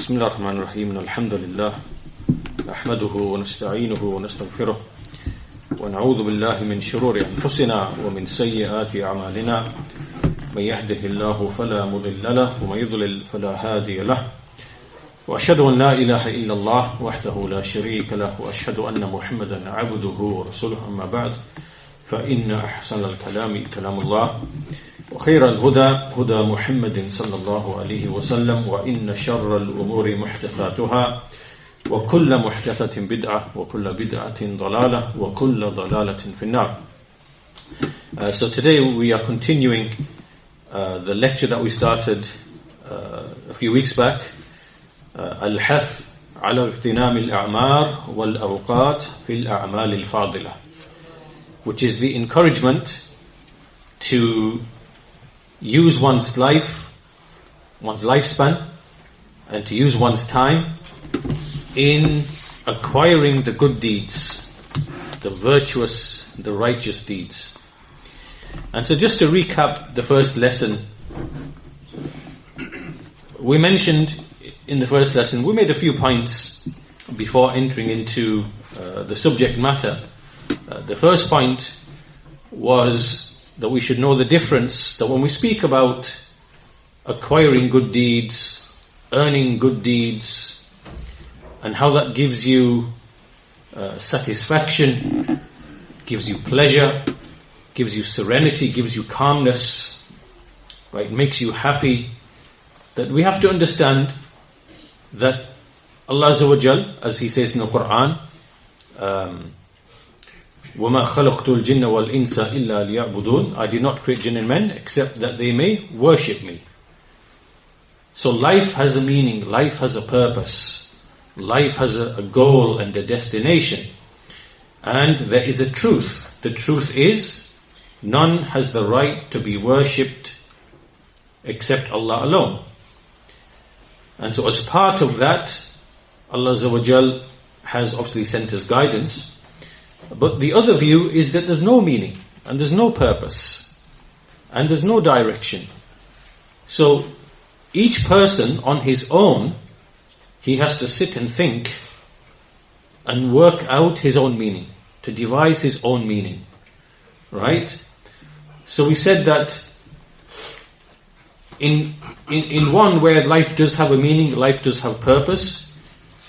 بسم الله الرحمن الرحيم الحمد لله نحمده ونستعينه ونستغفره ونعوذ بالله من شرور أنفسنا ومن سيئات أعمالنا من يهده الله فلا مضل له ومن يضلل فلا هادي له وأشهد أن لا إله إلا الله وحده لا شريك له وأشهد أن محمدا عبده ورسوله أما بعد فإن أحسن الكلام كلام الله وخير الهدى هدى محمد صلى الله عليه وسلم وإن شر الأمور محدثاتها وكل محدثة بدعة وكل بدعة ضلالة وكل ضلالة في النار. So today we are continuing the lecture that we started a few weeks back, الحث على اغتنام الأعمار والأوقات في الأعمال الفاضلة, which is the encouragement to use one's life, one's lifespan, and to use one's time in acquiring the good deeds, the virtuous, the righteous deeds. And so just to recap the first lesson, we mentioned in the first lesson, we made a few points before entering into the subject matter. The first point was that we should know the difference, that when we speak about acquiring good deeds, earning good deeds, and how that gives you satisfaction, gives you pleasure, gives you serenity, gives you calmness, right, makes you happy, that we have to understand that Allah Azza wa Jal, as He says in the Quran, وَمَا خَلَقْتُ الْجِنَّ وَالْإِنسَ إِلَّا لِيَعْبُدُونَ, I did not create jinn and men except that they may worship me. So life has a meaning, life has a purpose, life has a goal and a destination. And there is a truth. The truth is, none has the right to be worshipped except Allah alone. And so as part of that, Allah Azza wa Jal has obviously sent us guidance. But the other view is that there's no meaning, and there's no purpose, and there's no direction. So each person on his own, he has to sit and think and work out his own meaning, to devise his own meaning. Right? So we said that in one where life does have a meaning, life does have purpose,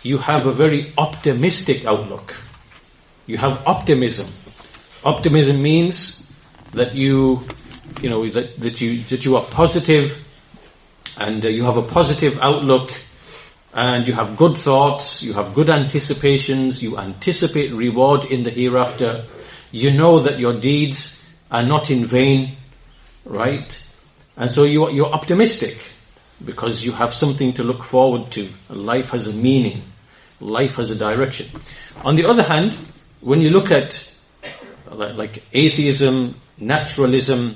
you have a very optimistic outlook. You have optimism. Optimism means that you are positive, and you have a positive outlook, and you have good thoughts, you have good anticipations, you anticipate reward in the hereafter. You know that your deeds are not in vain, right? And so you're optimistic because you have something to look forward to. Life has a meaning. Life has a direction. On the other hand, when you look at like atheism, naturalism,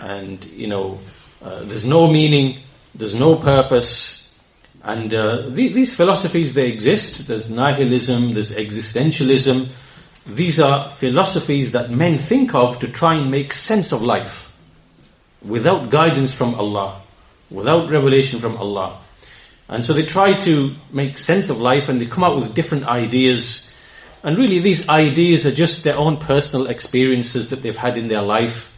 and there's no meaning, there's no purpose, and these philosophies, they exist. There's nihilism, there's existentialism. These are philosophies that men think of to try and make sense of life without guidance from Allah, without revelation from Allah. And so they try to make sense of life, and they come out with different ideas. And really these ideas are just their own personal experiences that they've had in their life,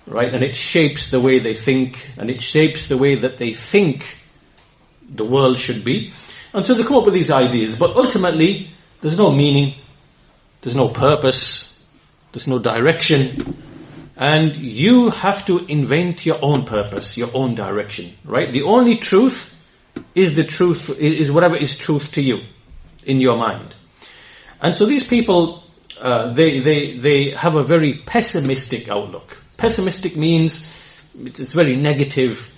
right? And it shapes the way they think, and it shapes the way that they think the world should be. And so they come up with these ideas, but ultimately there's no meaning, there's no purpose, there's no direction, and you have to invent your own purpose, your own direction, right? The only truth is the truth, is whatever is truth to you in your mind. And so these people, they have a very pessimistic outlook. Pessimistic means it's very negative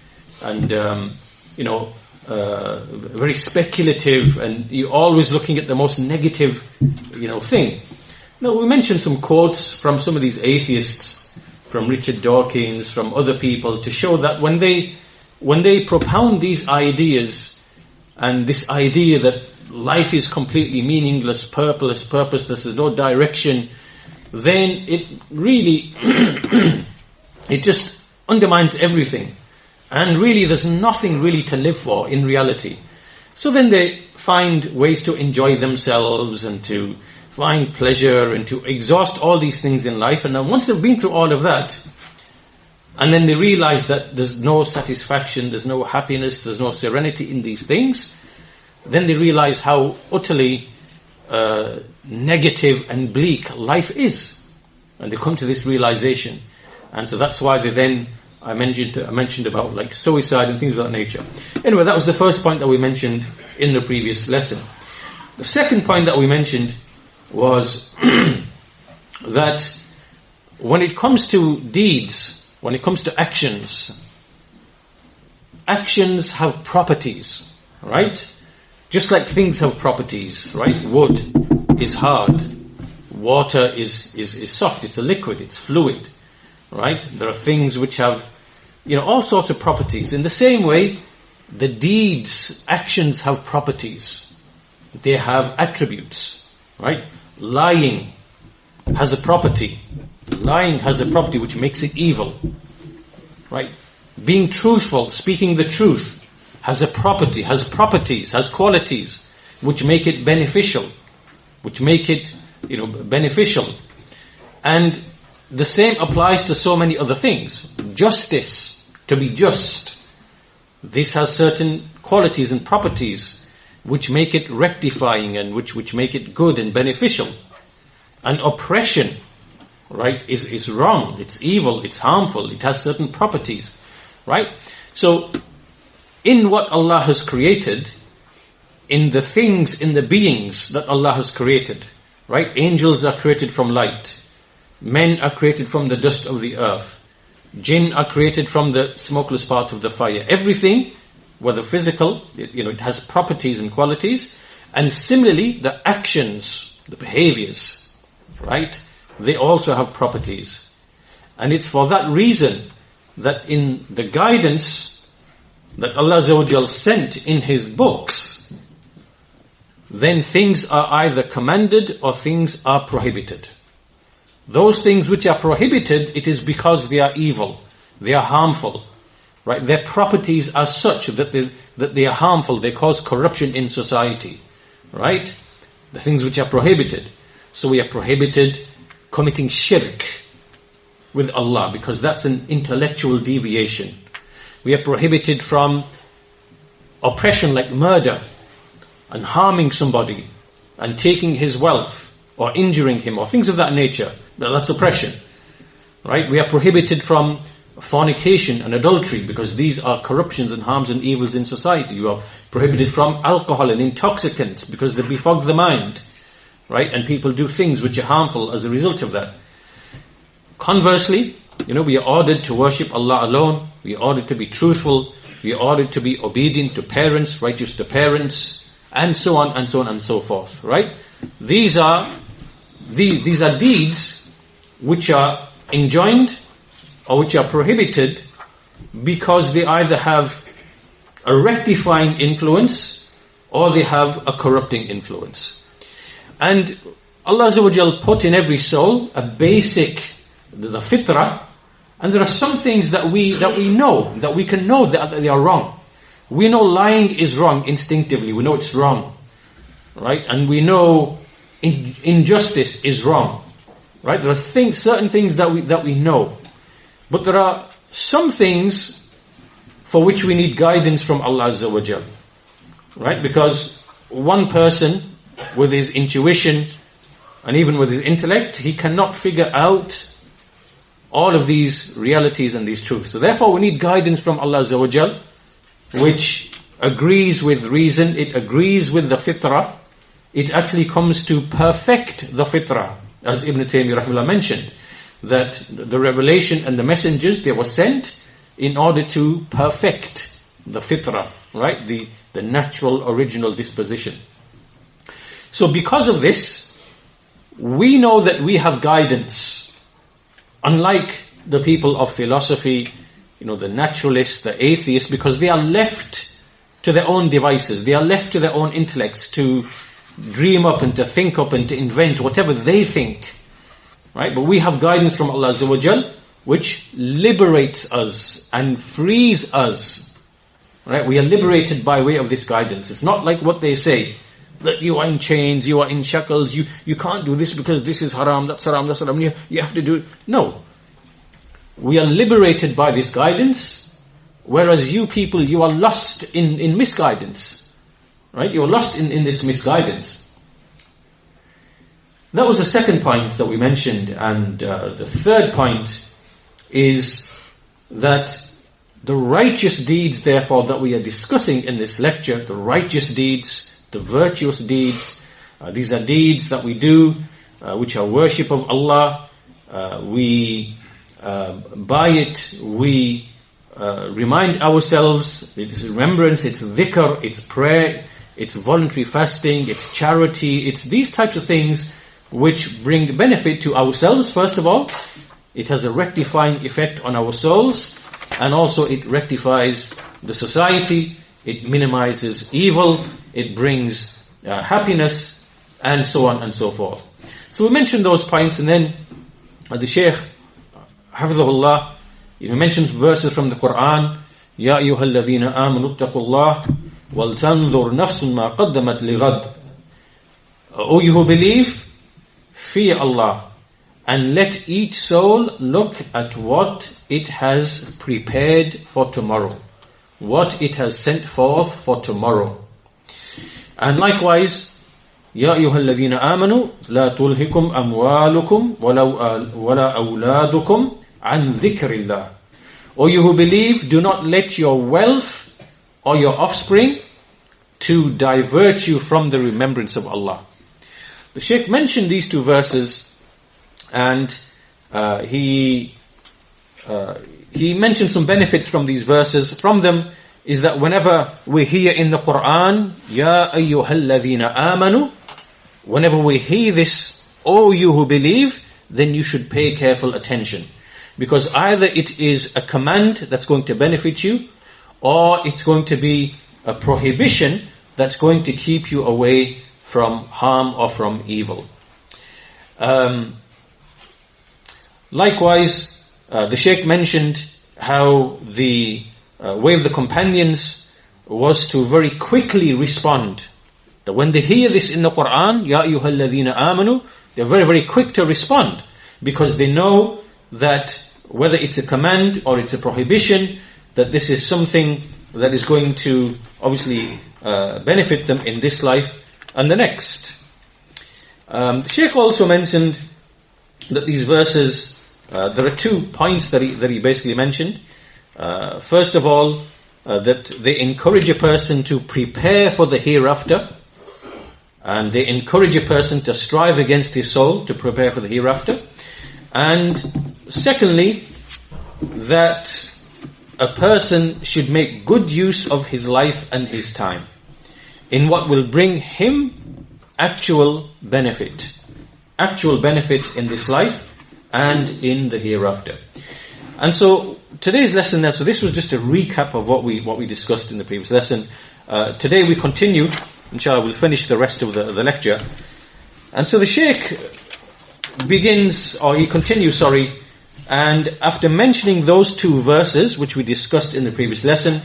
and, very speculative, and you're always looking at the most negative, thing. Now, we mentioned some quotes from some of these atheists, from Richard Dawkins, from other people, to show that when they propound these ideas, and this idea that life is completely meaningless, purposeless, there's no direction, then it really, it just undermines everything. And really there's nothing really to live for in reality. So then they find ways to enjoy themselves and to find pleasure and to exhaust all these things in life. And then once they've been through all of that, and then they realize that there's no satisfaction, there's no happiness, there's no serenity in these things, then they realize how utterly negative and bleak life is. And they come to this realization. And so that's why they then, I mentioned about like suicide and things of that nature. Anyway, that was the first point that we mentioned in the previous lesson. The second point that we mentioned was that when it comes to deeds, when it comes to actions, actions have properties, right? Just like things have properties, right? Wood is hard. Water is soft. It's a liquid. It's fluid, right? There are things which have, all sorts of properties. In the same way, the deeds, actions have properties. They have attributes, right? Lying has a property. Lying has a property which makes it evil, right? Being truthful, speaking the truth, has a property, has properties, has qualities which make it beneficial, which make it, beneficial. And the same applies to so many other things. Justice, to be just, this has certain qualities and properties which make it rectifying and which make it good and beneficial. And oppression, right, is wrong, it's evil, it's harmful, it has certain properties, right? So, in what Allah has created, in the things, in the beings that Allah has created, right? Angels are created from light. Men are created from the dust of the earth. Jinn are created from the smokeless part of the fire. Everything, whether physical, it has properties and qualities. And similarly, the actions, the behaviors, right? They also have properties. And it's for that reason that in the guidance that Allah Azza wa Jal sent in His books, then things are either commanded or things are prohibited. Those things which are prohibited, it is because they are evil, they are harmful, right? Their properties are such that they are harmful, they cause corruption in society, right? The things which are prohibited. So we are prohibited committing shirk with Allah because that's an intellectual deviation. We are prohibited from oppression like murder and harming somebody and taking his wealth or injuring him or things of that nature. That's oppression, right? We are prohibited from fornication and adultery because these are corruptions and harms and evils in society. You are prohibited from alcohol and intoxicants because they befog the mind, right? And people do things which are harmful as a result of that. Conversely, we are ordered to worship Allah alone. We are ordered to be truthful. We are ordered to be obedient to parents, righteous to parents, and so on and so on and so forth, right? These are deeds which are enjoined or which are prohibited because they either have a rectifying influence or they have a corrupting influence. And Allah Azza wa Jal put in every soul a basic, the fitrah, and there are some things that we know, that we can know that they are wrong. We know lying is wrong instinctively. We know it's wrong, right? And we know injustice is wrong, right? There are certain things that we know, but there are some things for which we need guidance from Allah Azza wa Jal, right? Because one person with his intuition and even with his intellect, he cannot figure out all of these realities and these truths. So therefore we need guidance from Allah Azza wa Jal, which agrees with reason, it agrees with the fitrah, it actually comes to perfect the fitrah. As Ibn Taymiyyah rahimahullah mentioned, that the revelation and the messengers, they were sent in order to perfect the fitrah, right? The natural original disposition. So because of this, we know that we have guidance. Unlike the people of philosophy, the naturalists, the atheists, because they are left to their own devices, they are left to their own intellects to dream up and to think up and to invent whatever they think, right? But we have guidance from Allah Azza wa Jal, which liberates us and frees us Right? We are liberated by way of this guidance. It's not like what they say, that you are in chains, you are in shackles, you can't do this because this is haram, that's haram, that's haram, you have to do it. No. We are liberated by this guidance, whereas you people, you are lost in misguidance. Right? You are lost in this misguidance. That was the second point that we mentioned, and the third point is that the righteous deeds, therefore, that we are discussing in this lecture, the righteous deeds, the virtuous deeds, these are deeds that we do, which are worship of Allah. We by it, we remind ourselves, it's remembrance, it's dhikr, it's prayer, it's voluntary fasting, it's charity, it's these types of things which bring benefit to ourselves, first of all. It has a rectifying effect on our souls, and also it rectifies the society, it minimizes evil, it brings happiness, and so on and so forth. So we mentioned those points, and then the Shaykh, Hafidhahullah, mentions verses from the Quran. Ya ayyuhal ladhina amanu ittaqullah wal tanzur nafsun ma qaddamat lighad. O you who believe, fear Allah, and let each soul look at what it has prepared for tomorrow, what it has sent forth for tomorrow. And likewise, Ya ayyuhal ladhina amanu la tulhikum amwalukum wala awladukum an dhikrillah. O you who believe, do not let your wealth or your offspring to divert you from the remembrance of Allah. The Shaykh mentioned these two verses, and he mentioned some benefits from these verses. From them is that whenever we hear in the Quran, Ya ayyuhal ladhina amanu, whenever we hear this, O you who believe, then you should pay careful attention. Because either it is a command that's going to benefit you, or it's going to be a prohibition that's going to keep you away from harm or from evil. Likewise, the Shaykh mentioned how the way of the companions was to very quickly respond. That when they hear this in the Quran, Ya ayyuhal ladhina amanu, they're very, very quick to respond, because they know that whether it's a command or it's a prohibition, that this is something that is going to obviously benefit them in this life and the next. The Shaykh also mentioned that these verses, there are 2 points that he basically mentioned. First of all, that they encourage a person to prepare for the hereafter, and they encourage a person to strive against his soul to prepare for the hereafter. And secondly, that a person should make good use of his life and his time in what will bring him actual benefit in this life and in the hereafter. And so today's lesson now, so this was just a recap of what we discussed in the previous lesson. Today we continue, inshallah, we'll finish the rest of the lecture. And so the Shaykh continues, and after mentioning those 2 verses which we discussed in the previous lesson,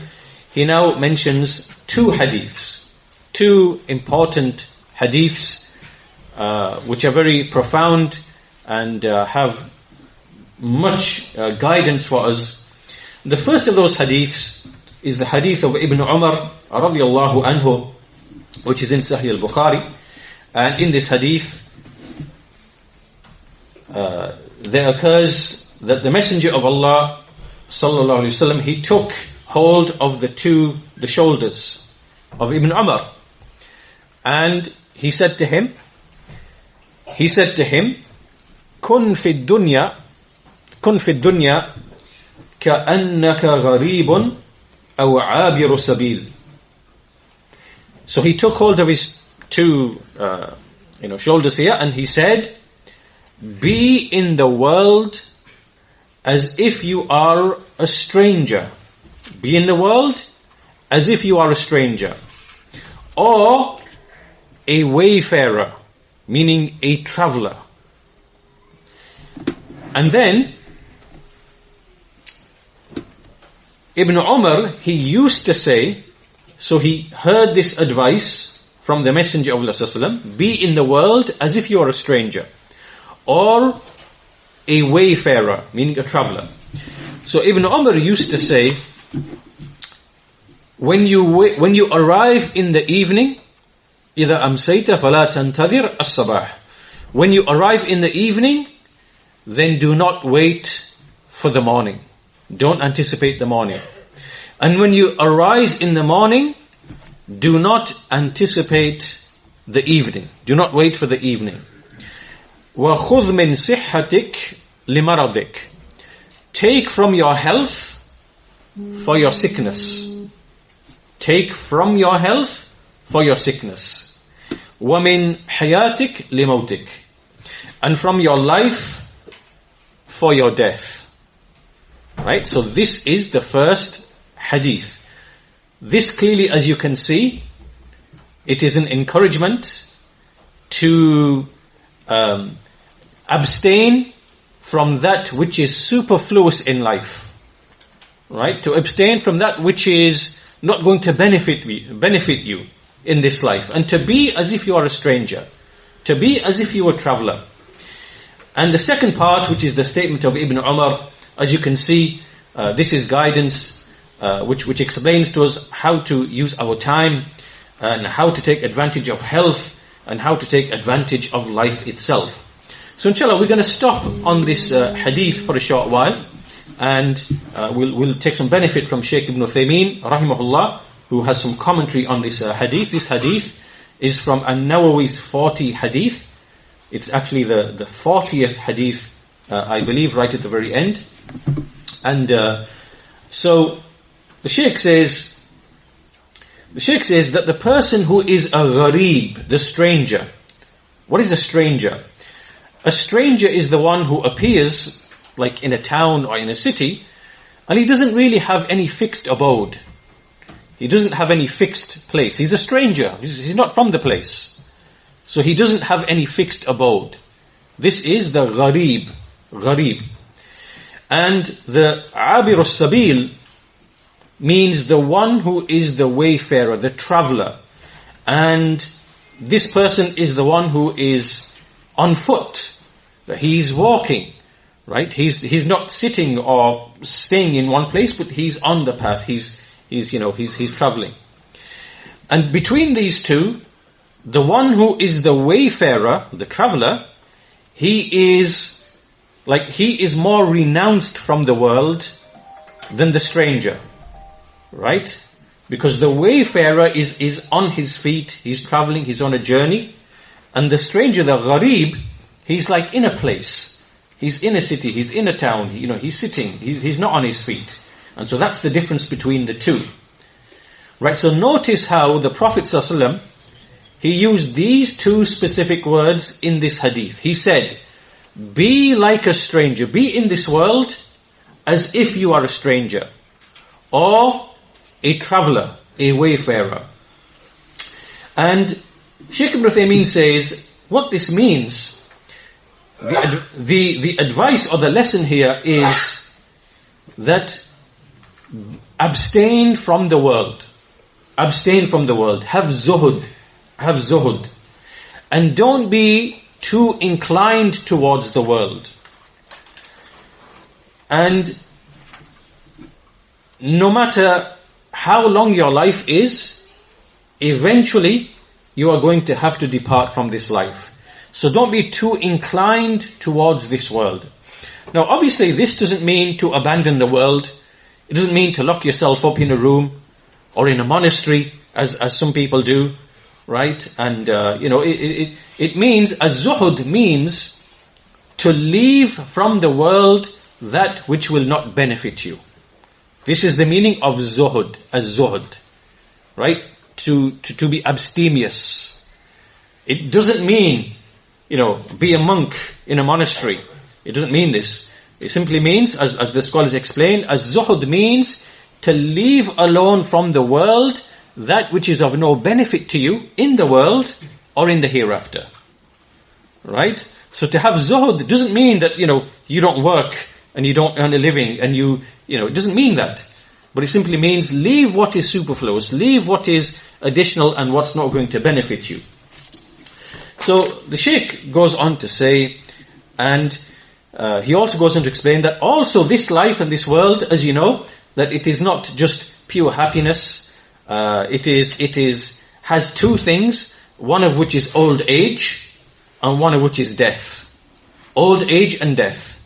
he now mentions 2 hadiths, 2 important hadiths, which are very profound and have much guidance for us. The first of those hadiths is the hadith of Ibn Umar radiyallahu anhu, which is in Sahih al-Bukhari. And in this hadith, there occurs that the Messenger of Allah sallallahu alaihi wasallam, he took hold of the shoulders of Ibn Umar, and he said to him, kun fi dunya ka'annaka gharibun aw 'abiru sabil. So he took hold of his 2 shoulders here, and he said, be in the world as if you are a stranger. Be in the world as if you are a stranger. Or a wayfarer, meaning a traveler. And then Ibn Umar, he used to say, so he heard this advice from the Messenger of Allah sallallahu alaihi wasallam, be in the world as if you are a stranger, or a wayfarer, meaning a traveler. So Ibn Umar used to say, when you arrive in the evening, إِذَا أَمْسَيْتَ فَلَا تَنْتَظِرْ الصَّبَاحِ. When you arrive in the evening, then do not wait for the morning. Don't anticipate the morning. And when you arise in the morning, do not anticipate the evening. Do not wait for the evening. وَخُذْ مِنْ صِحَّتِكْ لِمَرَضِكْ. Take from your health for your sickness. Take from your health for your sickness. وَمِنْ حَيَاتِكْ لِمَوْتِكْ. And from your life for your death. Right? So this is the first hadith. This clearly, as you can see, it is an encouragement to abstain from that which is superfluous in life. Right? To abstain from that which is not going to benefit you in this life. And to be as if you are a stranger. To be as if you were a traveler. And the second part, which is the statement of Ibn Umar, as you can see, this is guidance which explains to us how to use our time and how to take advantage of health and how to take advantage of life itself. So inshallah, we're going to stop on this hadith for a short while, and we'll take some benefit from Shaykh Ibn Uthaymeen, rahimahullah, who has some commentary on this hadith. This hadith is from An-Nawawi's 40 hadith. It's actually the 40th hadith, I believe, right at the very end. And so the Shaykh says that the person who is a gharib, the stranger. What is a stranger? A stranger is the one who appears like in a town or in a city, and he doesn't really have any fixed abode. He doesn't have any fixed place. He's a stranger. He's not from the place. So he doesn't have any fixed abode. This is the gharib. And the Abir al-Sabil means the one who is the wayfarer, the traveler. And this person is the one who is on foot. He's walking, right? He's not sitting or staying in one place, but he's on the path. He's traveling. And between these two, the one who is the wayfarer, the traveler, he is more renounced from the world than the stranger. Right? Because the wayfarer is on his feet, he's traveling, he's on a journey. And the stranger, the gharib, he's like in a place. He's in a city, he's in a town, he's sitting, he's not on his feet. And so that's the difference between the two. Right, so notice how the Prophet ﷺ, he used these two specific words in this hadith. He said, be like a stranger, be in this world as if you are a stranger. Or a traveler, a wayfarer. And Shaykh Ibn Uthaymeen says, what this means, the advice or the lesson here is that abstain from the world. Abstain from the world. Have zuhud. And don't be too inclined towards the world. And no matter how long your life is, eventually you are going to have to depart from this life. So don't be too inclined towards this world. Now obviously this doesn't mean to abandon the world. It doesn't mean to lock yourself up in a room or in a monastery as some people do, right? And it means, az-zuhud means to leave from the world that which will not benefit you. This is the meaning of zuhud, az-zuhud, right? To be abstemious. It doesn't mean, be a monk in a monastery. It doesn't mean this. It simply means, as the scholars explain, az-zuhud means to leave alone from the world that which is of no benefit to you in the world or in the hereafter. Right? So to have zuhud doesn't mean that, you don't work and you don't earn a living and it doesn't mean that. but it simply means leave what is superfluous, leave what is additional and what's not going to benefit you. So the Shaykh goes on to say, and he also goes on to explain that also this life and this world, as you know, that it is not just pure happiness. It has two things, one of which is old age, and one of which is death. Old age and death.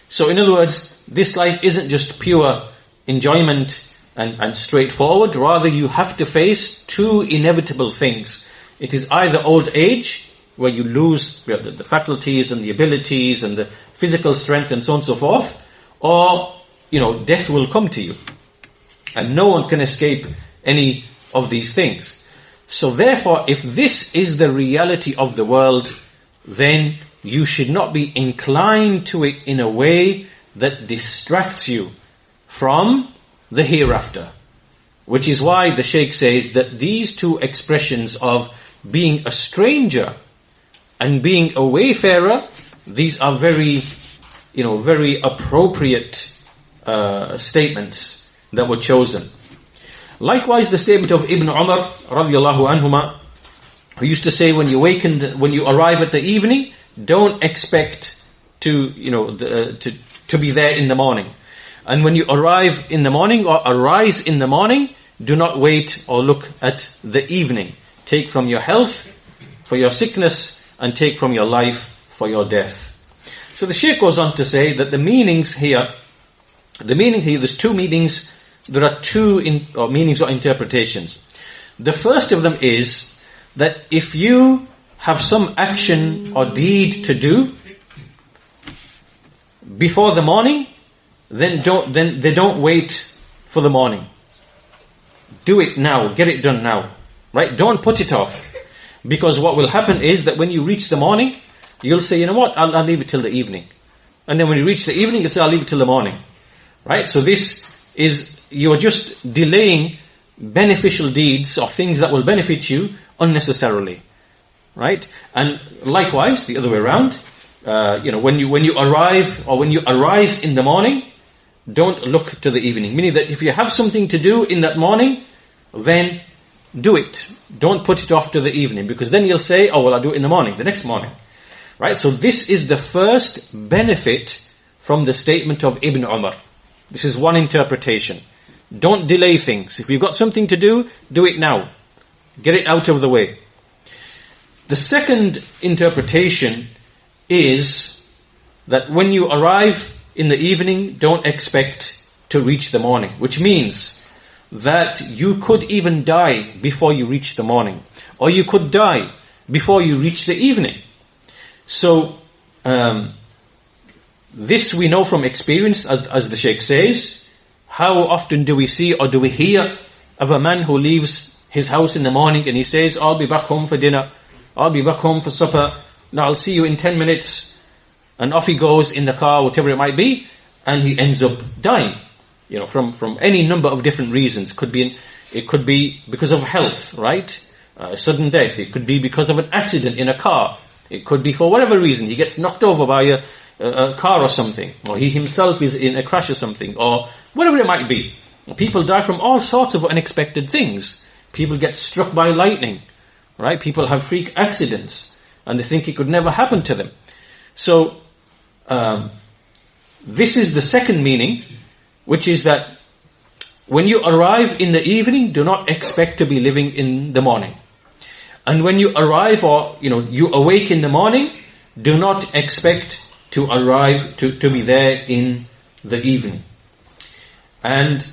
So in other words, this life isn't just pure enjoyment and straightforward. Rather, you have to face two inevitable things. It is either old age, where you lose the faculties and the abilities and the physical strength and so on and so forth, or, death will come to you. And no one can escape any of these things. So therefore, if this is the reality of the world, then you should not be inclined to it in a way that distracts you from the hereafter. Which is why the Shaykh says that these two expressions of being a stranger and being a wayfarer, these are very appropriate statements that were chosen. Likewise, the statement of Ibn Umar radiyallahu anhuma, who used to say, when you arrive at the evening, don't expect to be there in the morning. And when you arrive in the morning or arise in the morning, do not wait or look at the evening. Take from your health for your sickness, and take from your life for your death. So the Shaykh goes on to say that the meaning here, there's two meanings. There are two meanings or interpretations. The first of them is that if you have some action or deed to do before the morning, then they don't wait for the morning. Do it now, get it done now. Right? Don't put it off. Because what will happen is that when you reach the morning, you'll say, you know what, I'll leave it till the evening. And then when you reach the evening, you'll say, I'll leave it till the morning. Right? So this is, you're just delaying beneficial deeds or things that will benefit you unnecessarily. Right? And likewise, the other way around, when you arrive or when you arise in the morning, don't look to the evening. Meaning that if you have something to do in that morning, then do it. Don't put it off to the evening, because then you'll say, oh, well, I'll do it in the morning, the next morning. Right? So this is the first benefit from the statement of Ibn Umar. This is one interpretation. Don't delay things. If you've got something to do it now. Get it out of the way. The second interpretation is that when you arrive in the evening, don't expect to reach the morning, which means that you could even die before you reach the morning, or you could die before you reach the evening. So this we know from experience, as the Shaykh says. How often do we see or do we hear of a man who leaves his house in the morning and he says, I'll be back home for dinner, I'll be back home for supper, now I'll see you in 10 minutes, and off he goes in the car, whatever it might be, and he ends up dying. From any number of different reasons. It could be because of health, right? Sudden death. It could be because of an accident in a car. It could be for whatever reason. He gets knocked over by a car or something, or he himself is in a crash or something, or whatever it might be. People die from all sorts of unexpected things. People get struck by lightning, right? People have freak accidents, and they think it could never happen to them. So, this is the second meaning, which is that when you arrive in the evening, do not expect to be living in the morning. And when you arrive or, you awake in the morning, do not expect to arrive, to be there in the evening. And,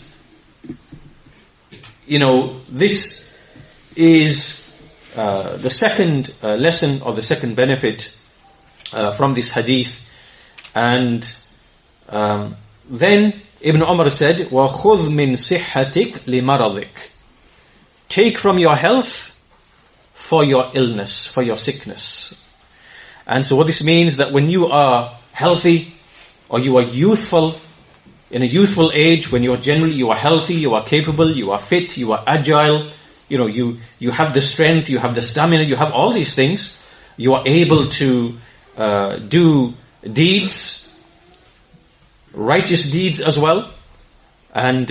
this is the second lesson or the second benefit from this hadith. And then Ibn Umar said, وَخُذْ مِنْ صِحَّتِكْ لِمَرَضِكْ. Take from your health for your illness, for your sickness. And so what this means, that when you are healthy, or you are youthful, in a youthful age, when you are healthy, you are capable, you are fit, you are agile, you have the strength, you have the stamina, you have all these things, you are able to do deeds, righteous deeds as well, And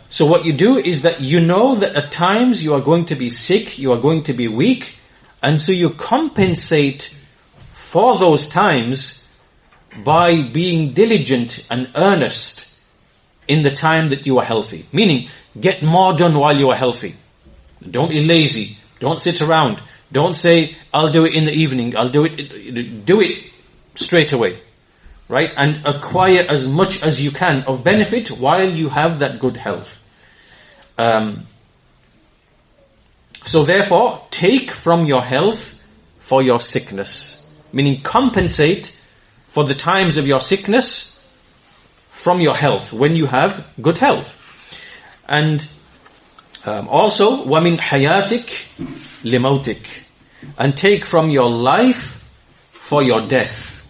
so what you do is that you know that at times you are going to be sick, you are going to be weak, and so you compensate for those times by being diligent and earnest in the time that you are healthy. Meaning, get more done while you are healthy. Don't be lazy. Don't sit around. Don't say, I'll do it in the evening. I'll do it. Do it straight away. Right? And acquire as much as you can of benefit while you have that good health. So therefore, take from your health for your sickness. Meaning compensate for the times of your sickness from your health, when you have good health. And also, وَمِنْ حَيَاتِكْ لِمَوْتِكْ, and take from your life for your death.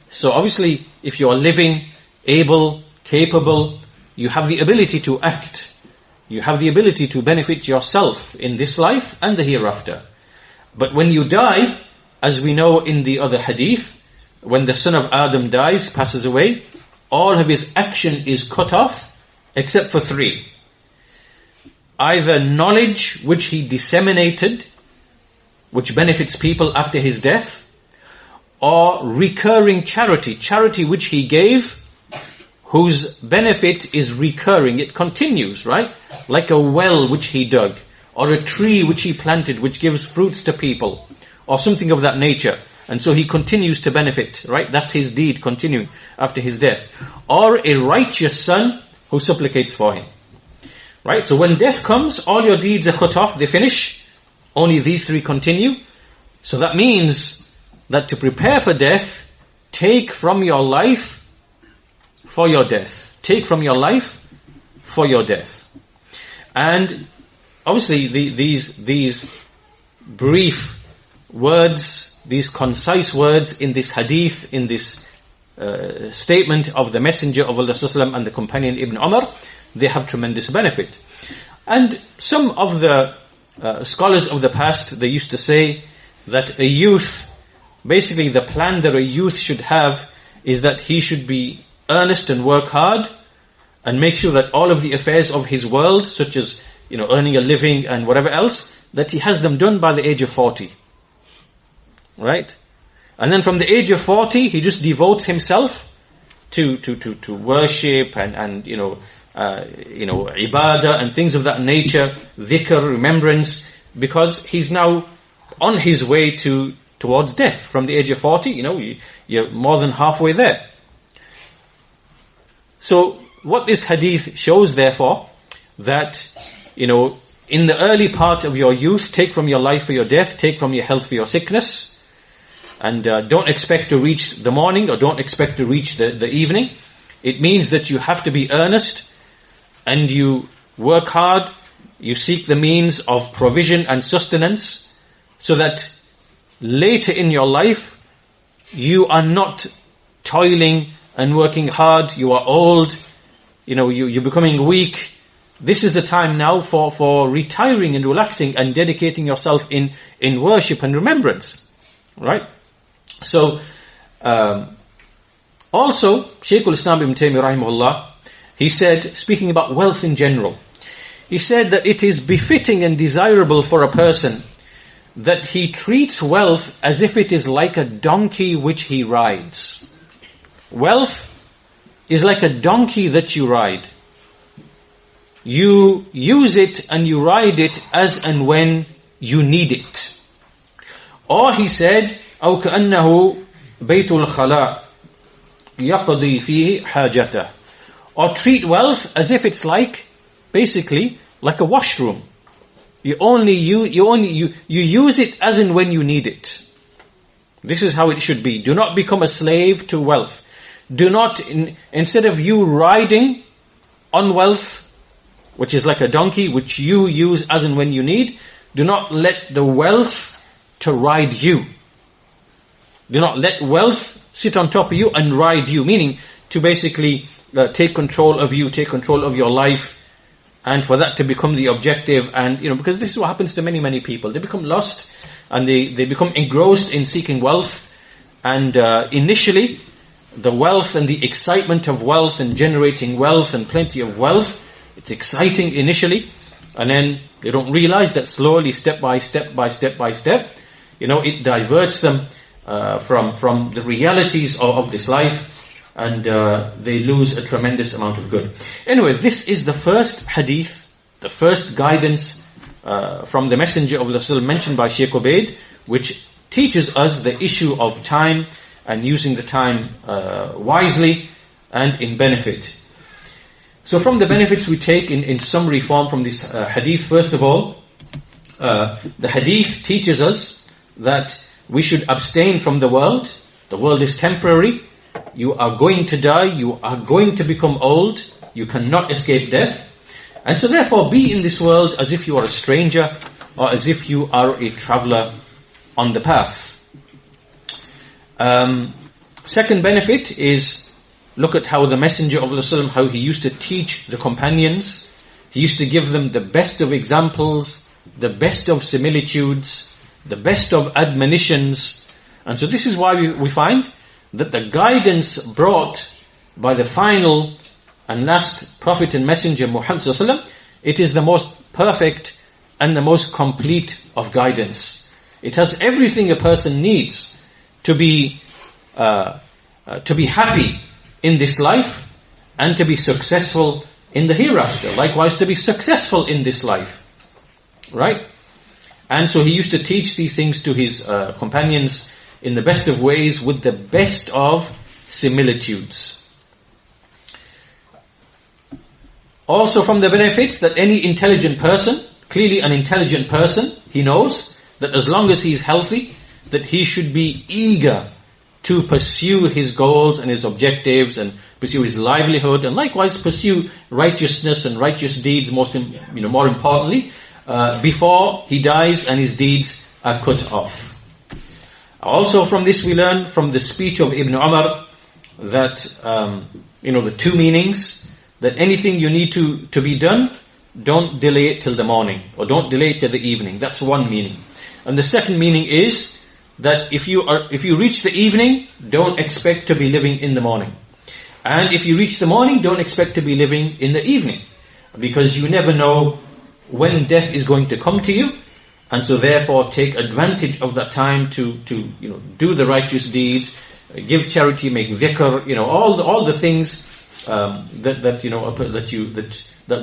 So obviously, if you are living, able, capable, you have the ability to act. You have the ability to benefit yourself in this life and the hereafter. But when you die, as we know in the other hadith, when the son of Adam dies, passes away, all of his action is cut off, except for three. Either knowledge which he disseminated, which benefits people after his death, or recurring charity which he gave, whose benefit is recurring, it continues, right? Like a well which he dug, or a tree which he planted, which gives fruits to people, or something of that nature. And so he continues to benefit, right? That's his deed continuing after his death. Or a righteous son who supplicates for him. Right? So when death comes, all your deeds are cut off, they finish. Only these three continue. So that means that to prepare for death, take from your life for your death. Take from your life for your death. And obviously these brief words, these concise words in this hadith, in this statement of the Messenger of Allah ﷺ and the companion Ibn Umar, they have tremendous benefit. And some of the scholars of the past, they used to say that a youth, basically the plan that a youth should have is that he should be earnest and work hard and make sure that all of the affairs of his world, such as, earning a living and whatever else, that he has them done by the age of 40. Right? And then from the age of 40, he just devotes himself to worship and ibadah and things of that nature, dhikr, remembrance, because he's now on his way towards death. From the age of 40, you're more than halfway there. So what this hadith shows, therefore, that, in the early part of your youth, take from your life for your death, take from your health for your sickness, and don't expect to reach the morning or don't expect to reach the evening. It means that you have to be earnest and you work hard, you seek the means of provision and sustenance so that later in your life you are not toiling and working hard, you are old, you're becoming weak. This is the time now for retiring and relaxing and dedicating yourself in worship and remembrance. Right? So, also, Shaykh Islam Ibn Taymiyyah rahimahullah, he said, speaking about wealth in general, he said that it is befitting and desirable for a person that he treats wealth as if it is like a donkey which he rides. Wealth is like a donkey that you ride. You use it and you ride it as and when you need it. Or he said, أو كأنه بيت الخلاء يقضي فيه حاجته. Or treat wealth as if it's basically like a washroom. You use it as and when you need it. This is how it should be. Do not become a slave to wealth. Do not, instead of you riding on wealth, which is like a donkey, which you use as and when you need, do not let the wealth to ride you. Do not let wealth sit on top of you and ride you, meaning to basically take control of you, take control of your life, and for that to become the objective. And, because this is what happens to many, many people. They become lost and they become engrossed in seeking wealth. And initially, the wealth and the excitement of wealth and generating wealth and plenty of wealth. It's exciting initially, and then they don't realize that slowly, step by step, it diverts them from the realities of this life, and they lose a tremendous amount of good. Anyway, this is the first hadith, the first guidance from the Messenger of Allah mentioned by Shaykh Ubayd, which teaches us the issue of time and using the time wisely and in benefit. So from the benefits we take in summary form from this hadith, first of all, the hadith teaches us that we should abstain from the world. The world is temporary. You are going to die. You are going to become old. You cannot escape death. And so therefore be in this world as if you are a stranger or as if you are a traveler on the path. Second benefit is, look at how the Messenger of Allah, how he used to teach the companions. He used to give them the best of examples, the best of similitudes, the best of admonitions. And so this is why we find that the guidance brought by the final and last Prophet and Messenger Muhammad sallallahu alaihi wasallam, it is the most perfect and the most complete of guidance. It has everything a person needs to be happy in this life and to be successful in the hereafter. Likewise, to be successful in this life, right? And so he used to teach these things to his companions in the best of ways with the best of similitudes. Also from the benefits that any intelligent person, clearly an intelligent person, he knows that as long as he's healthy, that he should be eager to pursue his goals and his objectives and pursue his livelihood, and likewise pursue righteousness and righteous deeds more importantly, before he dies and his deeds are cut off. Also from this we learn from the speech of Ibn Umar that, the two meanings, that anything you need to be done, don't delay it till the morning, or don't delay it till the evening. That's one meaning. And the second meaning is that if you reach the evening, don't expect to be living in the morning. And if you reach the morning, don't expect to be living in the evening. Because you never know when death is going to come to you. And so therefore take advantage of that time to do the righteous deeds, give charity, make dhikr, all the things that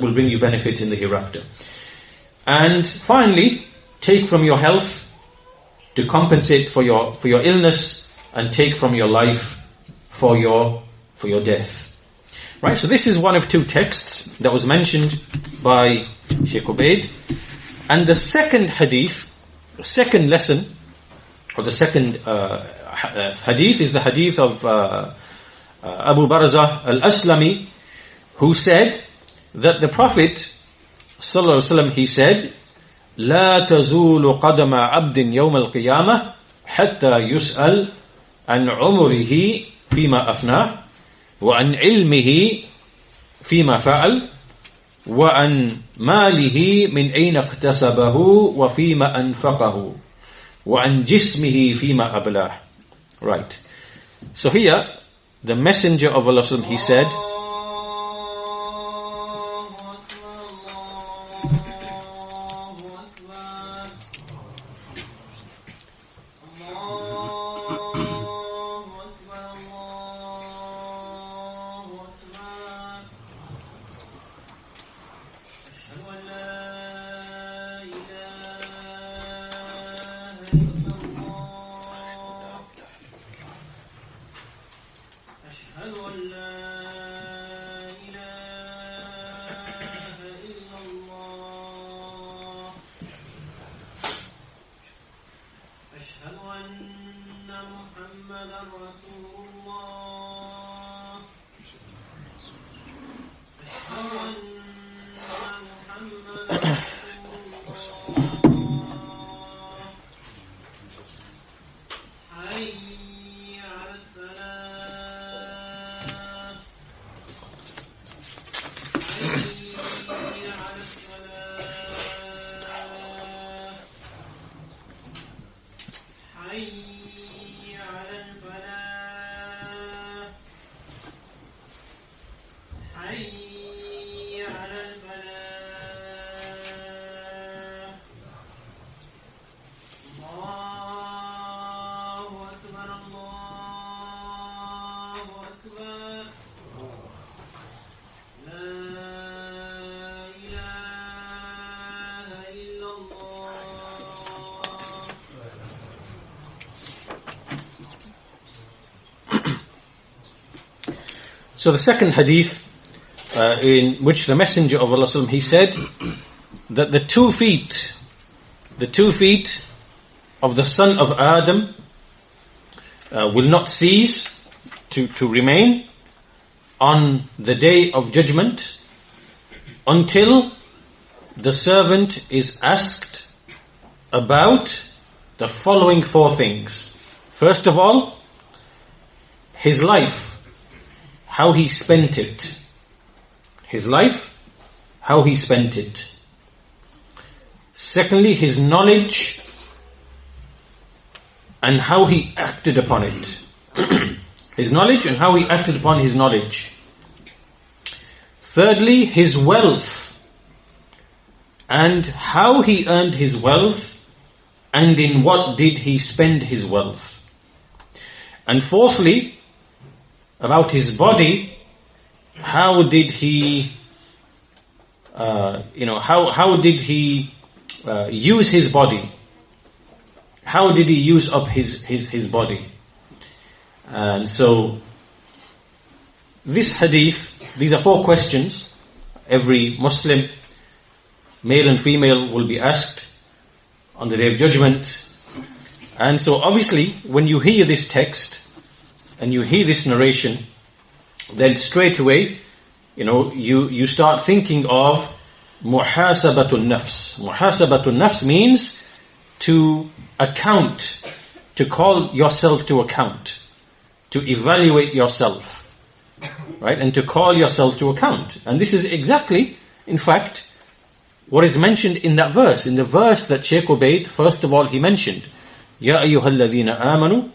will bring you benefit in the hereafter. And finally, take from your health to compensate for your illness, and take from your life for your death. Right, so this is one of two texts that was mentioned by Shaykh Ubayd. And the second hadith, the second lesson, or the second hadith is the hadith of Abu Barzah al-Aslami, who said that the Prophet sallallahu alaihi wasallam, he said, لا تزول قدم عبد يوم القيامة حتى يسأل عن عمره فيما أفناه وعن علمه فيما فعل وعن ماله من أين اكتسبه وفيما أنفقه وعن جسمه فيما أبلاه. Right. So here, the Messenger of Allah, he said, So the second hadith, in which the Messenger of Allah, he said that the 2 feet of the son of Adam will not cease to remain on the day of judgment until the servant is asked about the following 4 things. First of all, his life, how he spent it. His life, how he spent it. Secondly, his knowledge and how he acted upon it. His knowledge and how he acted upon his knowledge. Thirdly, his wealth and how he earned his wealth and in what did he spend his wealth. And fourthly, about his body, how did he, how did he use his body? How did he use up his body? And so, this hadith, these are 4 questions every Muslim, male and female, will be asked on the Day of Judgment. And so obviously, when you hear this text and you hear this narration, then straight away, you start thinking of muhasabatun nafs. Muhasabatun nafs means to account, to call yourself to account, to evaluate yourself, right? And to call yourself to account. And this is exactly, in fact, what is mentioned in that verse. In the verse that Shaykh Ubayd, first of all, he mentioned, Ya ayyuhalladhina amanu,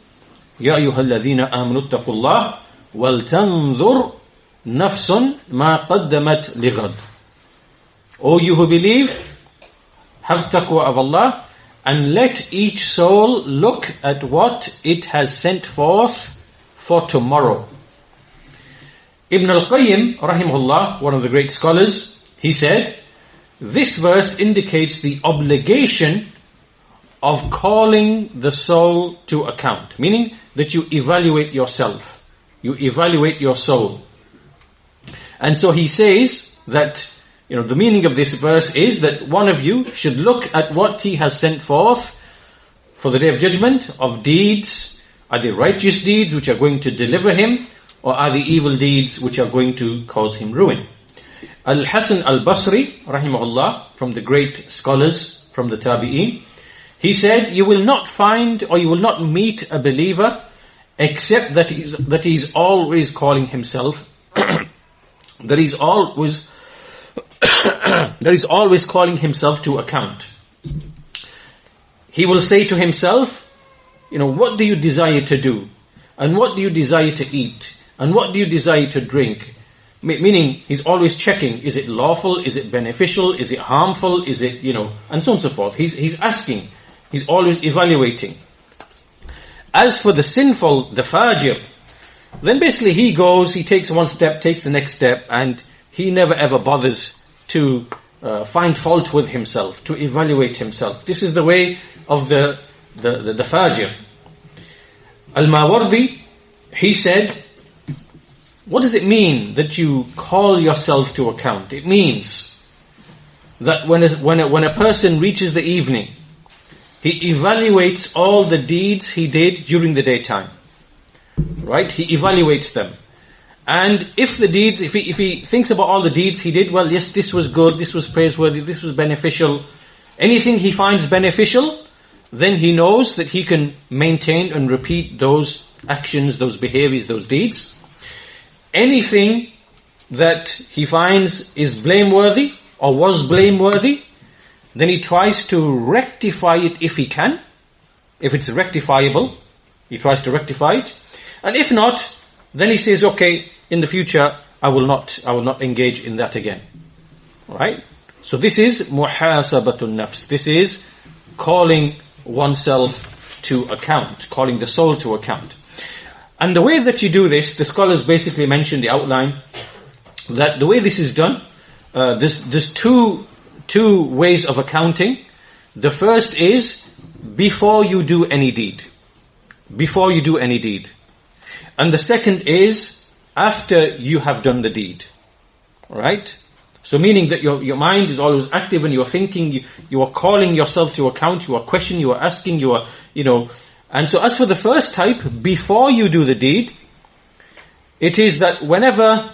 Ya ayyuhalladhina amanu attaqullah, wal tanzur nafsun ma qaddamat lighad. O you who believe, have taqwa of Allah, and let each soul look at what it has sent forth for tomorrow. Ibn al-Qayyim, rahimahullah, one of the great scholars, he said, this verse indicates the obligation of calling the soul to account, meaning that you evaluate yourself, you evaluate your soul. And so he says that, the meaning of this verse is that one of you should look at what he has sent forth for the Day of Judgment of deeds. Are they righteous deeds which are going to deliver him, or are they evil deeds which are going to cause him ruin? Al-Hasan al-Basri, rahimahullah, from the great scholars from the Tabi'een, he said, you will not find or you will not meet a believer except that he's always calling himself, that he's always calling himself to account. He will say to himself, what do you desire to do? And what do you desire to eat? And what do you desire to drink? Meaning, he's always checking, is it lawful? Is it beneficial? Is it harmful? Is it, and so on and so forth. He's asking. He's always evaluating. As for the sinful, the fajir, then basically he takes one step, takes the next step, and he never ever bothers to find fault with himself, to evaluate himself. This is the way of the fajir. Al-Mawardi, he said, what does it mean that you call yourself to account? It means that when a person reaches the evening, he evaluates all the deeds he did during the daytime. Right? He evaluates them. And if he thinks about all the deeds he did, well, yes, this was good, this was praiseworthy, this was beneficial. Anything he finds beneficial, then he knows that he can maintain and repeat those actions, those behaviors, those deeds. Anything that he finds is blameworthy or was blameworthy, then he tries to rectify it if he can. If it's rectifiable, he tries to rectify it. And if not, then he says, okay, in the future, I will not engage in that again. Right? So this is muhasabatun nafs. This is calling oneself to account, calling the soul to account. And the way that you do this, the scholars basically mentioned the outline, that the way this is done, there's two ways of accounting. The first is before you do any deed. Before you do any deed. And the second is after you have done the deed. Alright? So meaning that your mind is always active and you're thinking, you are calling yourself to account, you are questioning, you are asking, you are, and so as for the first type, before you do the deed, it is that whenever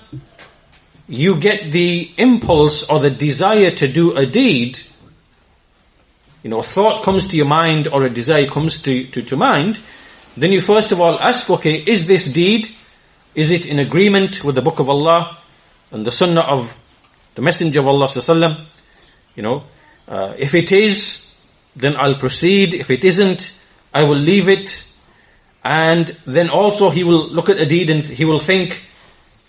you get the impulse or the desire to do a deed, a thought comes to your mind or a desire comes to mind, then you first of all ask, okay, is this deed, is it in agreement with the Book of Allah and the Sunnah of the Messenger of Allah sallallahu alaihi wasallam? If it is, then I'll proceed. If it isn't, I will leave it. And then also he will look at a deed and he will think,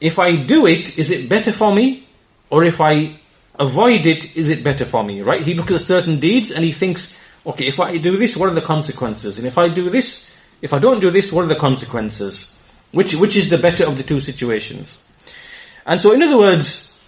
if I do it, is it better for me? Or if I avoid it, is it better for me? Right? He looks at certain deeds and he thinks, okay, if I do this, what are the consequences? And if I do this, if I don't do this, what are the consequences? Which is the better of the two situations? And so in other words,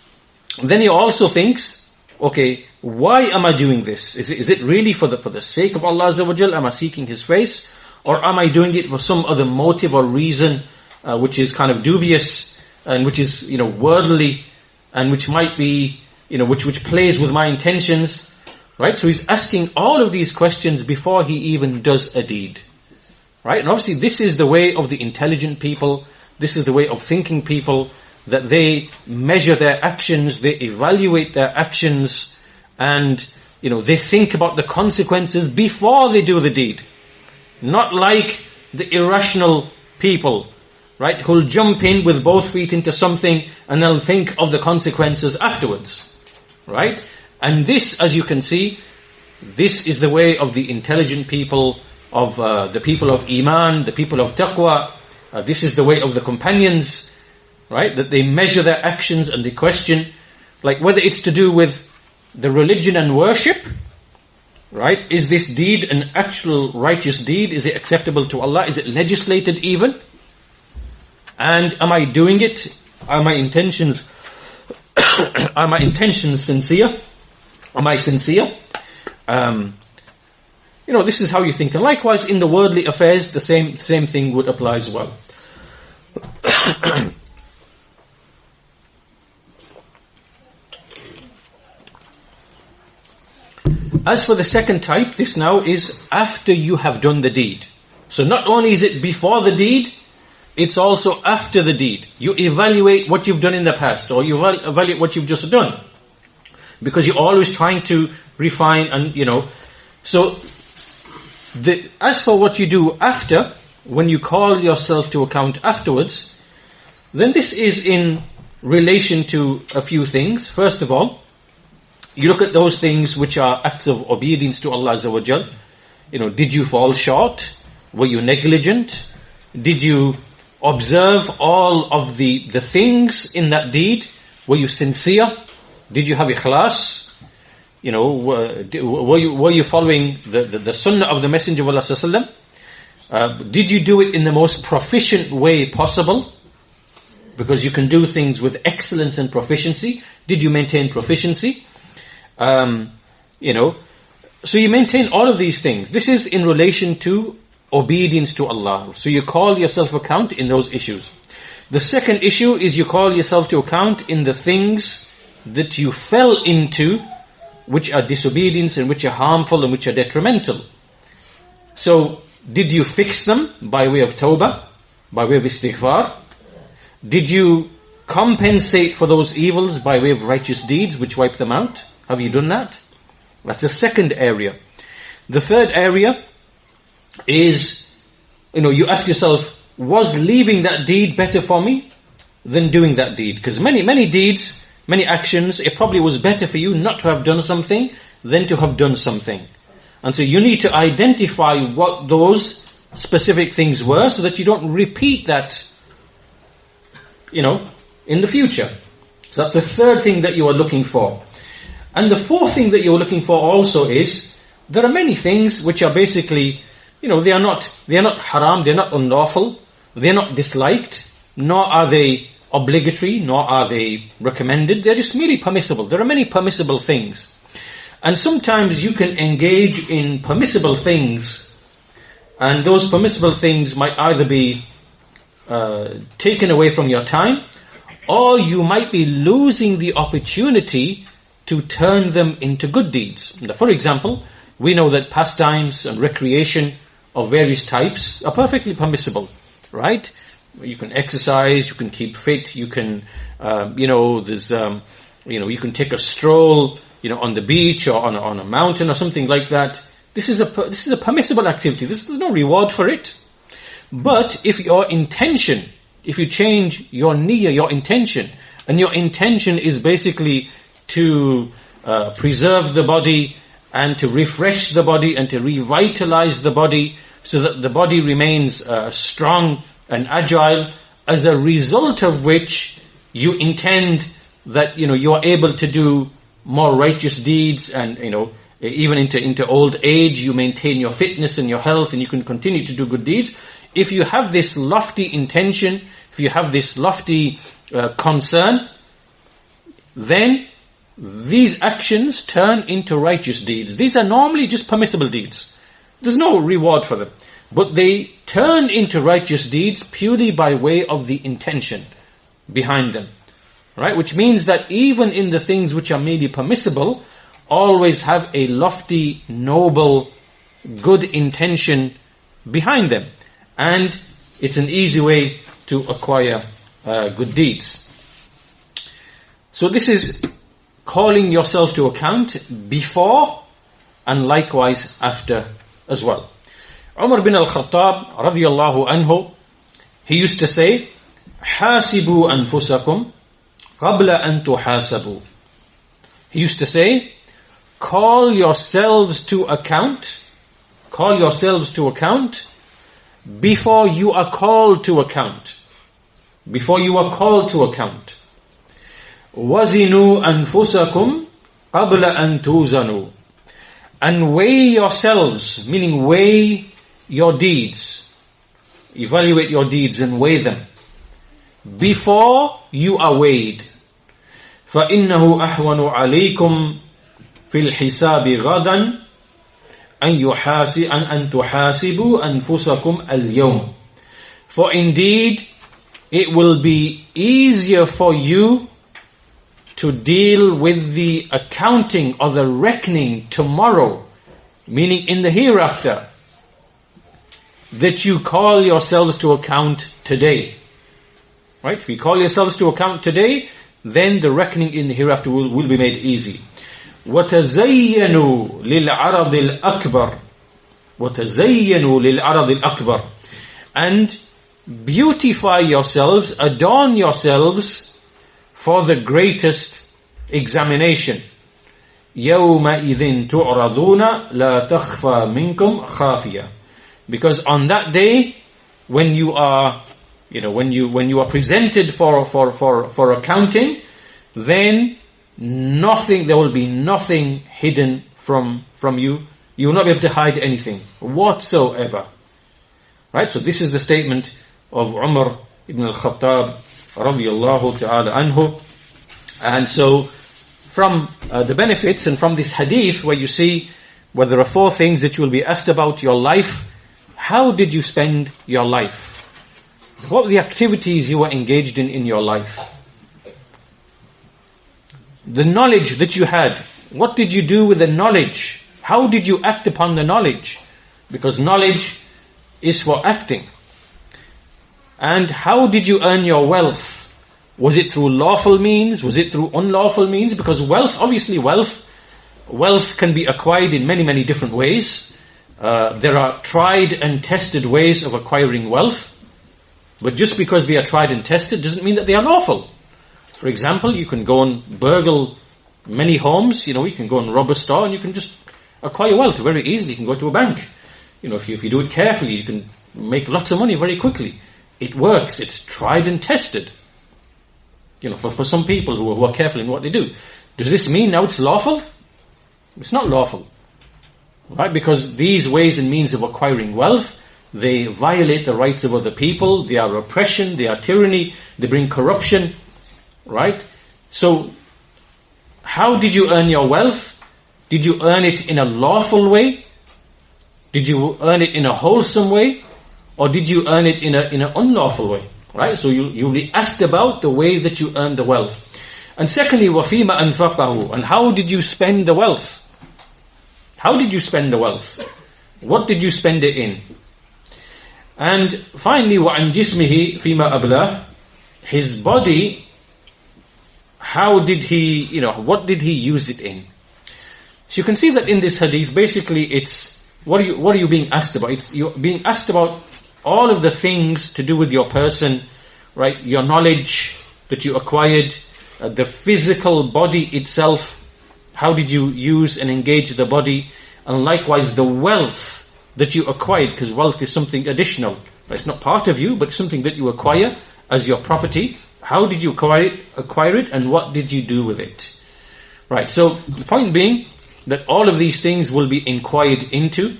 then he also thinks, okay, why am I doing this? Is it really for the sake of Allah Azza wa Jal? Am I seeking His face? Or am I doing it for some other motive or reason, which is kind of dubious, and which is, worldly, and which might be, which plays with my intentions? Right? So he's asking all of these questions before he even does a deed. Right? And obviously this is the way of the intelligent people, this is the way of thinking people, that they measure their actions, they evaluate their actions, and, they think about the consequences before they do the deed. Not like the irrational people, right, who'll jump in with both feet into something and they'll think of the consequences afterwards. Right? And this, as you can see, this is the way of the intelligent people, of the people of Iman, the people of Taqwa. This is the way of the companions, right? That they measure their actions and they question, like whether it's to do with the religion and worship, right? Is this deed an actual righteous deed? Is it acceptable to Allah? Is it legislated even? And am I doing it? Are my intentions sincere? Am I sincere? This is how you think. And likewise in the worldly affairs, the same thing would apply as well. As for the second type, this now is after you have done the deed. So not only is it before the deed, it's also after the deed. You evaluate what you've done in the past, or you evaluate what you've just done. Because you're always trying to refine and, So, as for what you do after, when you call yourself to account afterwards, then this is in relation to a few things. First of all, you look at those things which are acts of obedience to Allah Azza wa Jal. Did you fall short? Were you negligent? Did you observe all of the things in that deed? Were you sincere? Did you have ikhlas? Were you following the sunnah of the Messenger of Allah sallallahu alaihi wasallam? Did you do it in the most proficient way possible? Because you can do things with excellence and proficiency. Did you maintain proficiency? So you maintain all of these things. This is in relation to obedience to Allah. So you call yourself account in those issues. The second issue is you call yourself to account in the things that you fell into, which are disobedience and which are harmful and which are detrimental. So, did you fix them by way of tawbah, by way of istighfar? Did you compensate for those evils by way of righteous deeds which wipe them out? Have you done that? That's the second area. The third area is, you ask yourself, was leaving that deed better for me than doing that deed? Because many deeds, many actions, it probably was better for you not to have done something than to have done something. And so you need to identify what those specific things were so that you don't repeat that, in the future. So that's the third thing that you are looking for. And the fourth thing that you're looking for also is, there are many things which are basically, they are not haram, they're not unlawful, they're not disliked, nor are they obligatory, nor are they recommended, they're just merely permissible. There are many permissible things. And sometimes you can engage in permissible things, and those permissible things might either be taken away from your time, or you might be losing the opportunity to turn them into good deeds. Now, for example, we know that pastimes and recreation of various types are perfectly permissible, right? You can exercise, you can keep fit, you can, you can take a stroll, on the beach or on a mountain or something like that. This is a permissible activity. There's no reward for it. But if you change your niyyah, your intention, and your intention is basically to preserve the body and to refresh the body and to revitalize the body so that the body remains strong and agile, as a result of which you intend that you are able to do more righteous deeds, and even into old age you maintain your fitness and your health and you can continue to do good deeds. If you have this lofty intention, if you have this lofty concern, then these actions turn into righteous deeds. These are normally just permissible deeds. There's no reward for them. But they turn into righteous deeds purely by way of the intention behind them. Right? Which means that even in the things which are merely permissible, always have a lofty, noble, good intention behind them. And it's an easy way to acquire good deeds. So this is calling yourself to account before and likewise after as well. Umar bin al-Khattab radiyallahu anhu, he used to say, "Hasibu anfusakum qabla an tuhasabu." He used to say, call yourselves to account before you are called to account. Before you are called to account. وَزِنُوا أَنفُسَكُمْ قَبْلَ أَن تُوزَنُوا. And weigh yourselves, meaning weigh your deeds. Evaluate your deeds and weigh them before you are weighed. فَإِنَّهُ أَحْوَنُ عَلَيْكُمْ فِي الْحِسَابِ غَدًا أَن تُحَاسِبُوا أَنفُسَكُمْ الْيَوْمِ. For indeed, it will be easier for you to deal with the accounting or the reckoning tomorrow, meaning in the hereafter, that you call yourselves to account today. Right? If you call yourselves to account today, then the reckoning in the hereafter will be made easy. وَتَزَيَّنُوا لِلْعَرَضِ الْأَكْبَرِ. وَتَزَيَّنُوا لِلْعَرَضِ الْأَكْبَرِ. And beautify yourselves, adorn yourselves for the greatest examination. يَوْمَئِذٍ تُعْرَضُونَ لَا تَخْفَى مِنْكُمْ خَافِيَةٌ. Because on that day, when you are, when you are presented for accounting, then there will be nothing hidden from you. You will not be able to hide anything whatsoever. Right? So this is the statement of Umar ibn al-Khattab radiyallahu ta'ala anhu. And so from the benefits and from this hadith where you see where there are 4 things that you will be asked about your life, how did you spend your life? What were the activities you were engaged in your life? The knowledge that you had, what did you do with the knowledge? How did you act upon the knowledge? Because knowledge is for acting. And how did you earn your wealth? Was it through lawful means? Was it through unlawful means? Because wealth can be acquired in many, many different ways. There are tried and tested ways of acquiring wealth. But just because they are tried and tested doesn't mean that they are lawful. For example, you can go and burgle many homes, you can go and rob a store and you can just acquire wealth very easily. You can go to a bank. If you do it carefully, you can make lots of money very quickly. It works. It's tried and tested. For some people who are careful in what they do. Does this mean now it's lawful? It's not lawful. Right? Because these ways and means of acquiring wealth, they violate the rights of other people, they are oppression, they are tyranny, they bring corruption. Right? So, how did you earn your wealth? Did you earn it in a lawful way? Did you earn it in a wholesome way? Or did you earn it in an unlawful way? Right? So you'll be asked about the way that you earn the wealth. And secondly, وَفِيمَ أَنْفَقَهُ, and how did you spend the wealth? How did you spend the wealth? What did you spend it in? And finally, وَعَنْ جِسْمِهِ فِيمَ أَبْلَاهُ, his body, how did he, what did he use it in? So you can see that in this hadith, basically it's, what are you being asked about? You're being asked about all of the things to do with your person, right? Your knowledge that you acquired, the physical body itself, how did you use and engage the body, and likewise the wealth that you acquired, because wealth is something additional. It's not part of you, but something that you acquire as your property. How did you acquire it, and what did you do with it? Right, so the point being that all of these things will be inquired into,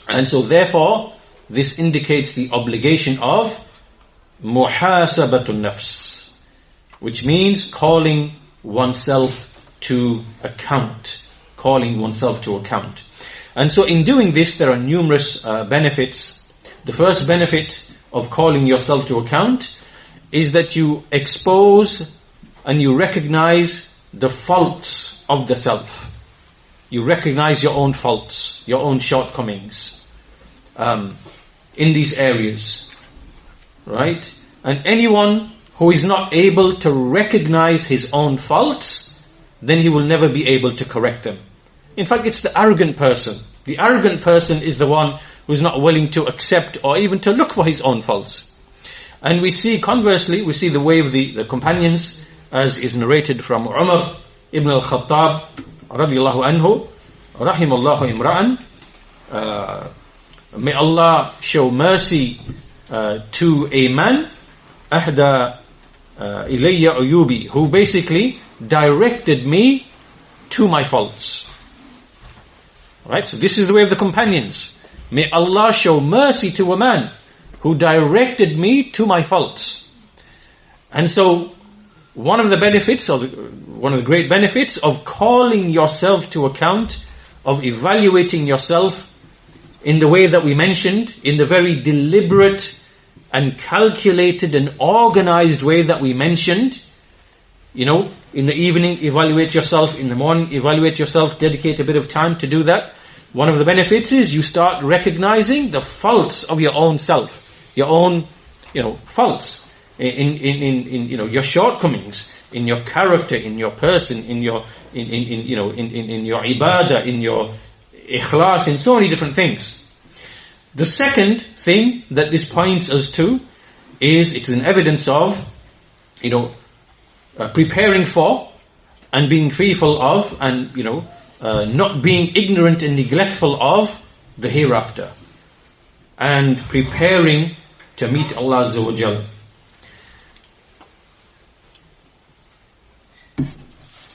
and so therefore this indicates the obligation of muhasabatun nafs, which means calling oneself to account. Calling oneself to account. And so in doing this, there are numerous benefits. The first benefit of calling yourself to account is that you expose and you recognize the faults of the self. You recognize your own faults, your own shortcomings in these areas. Right? And anyone who is not able to recognize his own faults, then he will never be able to correct them. In fact, it's the arrogant person. The arrogant person is the one who's not willing to accept or even to look for his own faults. And we see, conversely, we see the way of the companions, as is narrated from Umar ibn al-Khattab, radiyallahu anhu, rahimallahu imra'an, may Allah show mercy to a man, ahda ilayya uyubi, who basically directed me to my faults. Right? So this is the way of the companions. May Allah show mercy to a man who directed me to my faults. And so one of the benefits, one of the great benefits of calling yourself to account, of evaluating yourself in the way that we mentioned, in the very deliberate and calculated and organized way that we mentioned, in the evening, evaluate yourself. In the morning, evaluate yourself. Dedicate a bit of time to do that. One of the benefits is you start recognizing the faults of your own self, your own, faults in your shortcomings, in your character, in your person, in your ibadah, in your ikhlas, in so many different things. The second thing that this points us to is it's an evidence of, preparing for and being fearful of and, not being ignorant and neglectful of the hereafter. And preparing to meet Allah Azza wa Jal.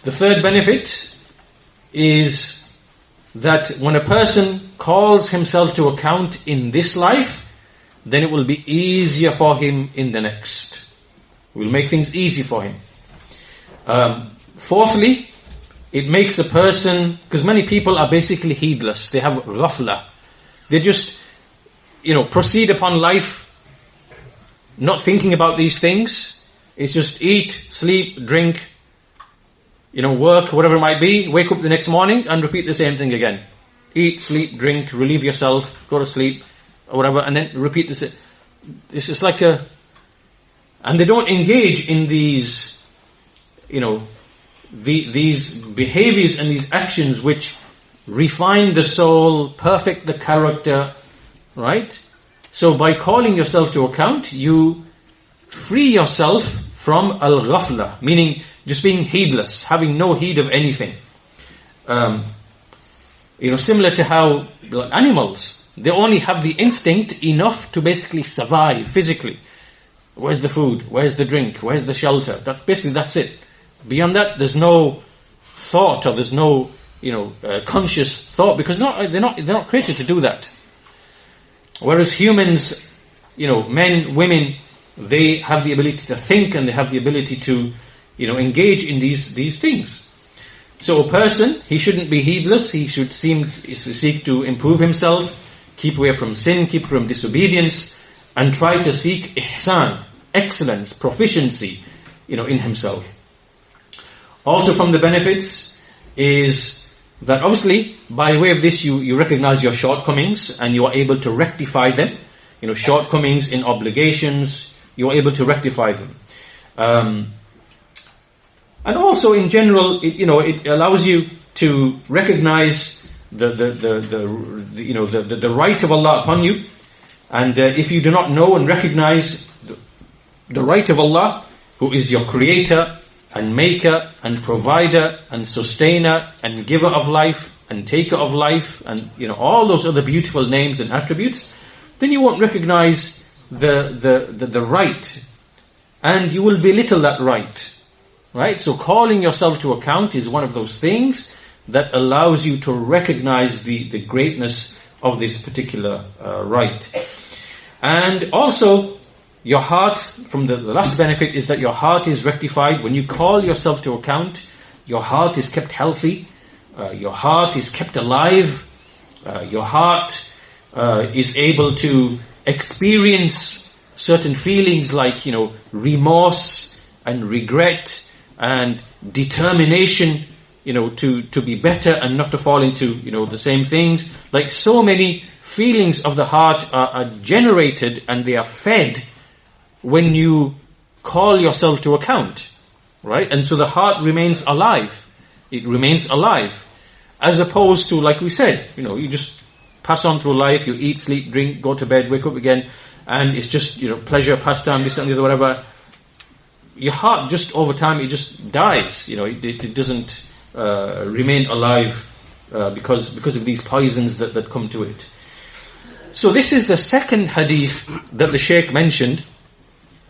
The third benefit is that when a person calls himself to account in this life, then it will be easier for him in the next. It will make things easy for him. Fourthly, it makes a person, because many people are basically heedless. They have ghafla. They just, proceed upon life not thinking about these things. It's just eat, sleep, drink, work, whatever it might be, wake up the next morning and repeat the same thing again. Eat, sleep, drink, relieve yourself, go to sleep, or whatever, and then repeat this. This is like and they don't engage in these, these behaviors and these actions which refine the soul, perfect the character, right? So by calling yourself to account, you free yourself from al-ghafla, meaning just being heedless, having no heed of anything. Similar to how animals, they only have the instinct enough to basically survive physically. Where's the food? Where's the drink? Where's the shelter? That's it. Beyond that, there's no thought, or there's no, conscious thought, because they're not created to do that. Whereas humans, men, women, they have the ability to think and they have the ability to, engage in these things. So a person, he shouldn't be heedless. He should seek to improve himself, keep away from sin, keep from disobedience, and try to seek ihsan, excellence, proficiency, in himself. Also from the benefits is that obviously by way of this you recognize your shortcomings and you are able to rectify them. Shortcomings in obligations, you are able to rectify them. And also in general, it allows you to recognize the right of Allah upon you. And if you do not know and recognize the right of Allah, who is your creator and maker and provider and sustainer and giver of life and taker of life and all those other beautiful names and attributes, then you won't recognize the right, and you will belittle that right. Right? So calling yourself to account is one of those things that allows you to recognize the greatness of this particular right. And also, your heart, from the last benefit, is that your heart is rectified. When you call yourself to account, your heart is kept healthy, your heart is kept alive, your heart is able to experience certain feelings like, remorse and regret and determination, to be better and not to fall into, the same things. Like so many feelings of the heart are generated and they are fed when you call yourself to account, right? And so the heart remains alive. It remains alive. As opposed to, like we said, you just pass on through life, you eat, sleep, drink, go to bed, wake up again, and it's just, pleasure, pastime, this and the other, whatever. Your heart just over time, it just dies. It doesn't remain alive because of these poisons that come to it. So this is the second hadith that the Shaykh mentioned.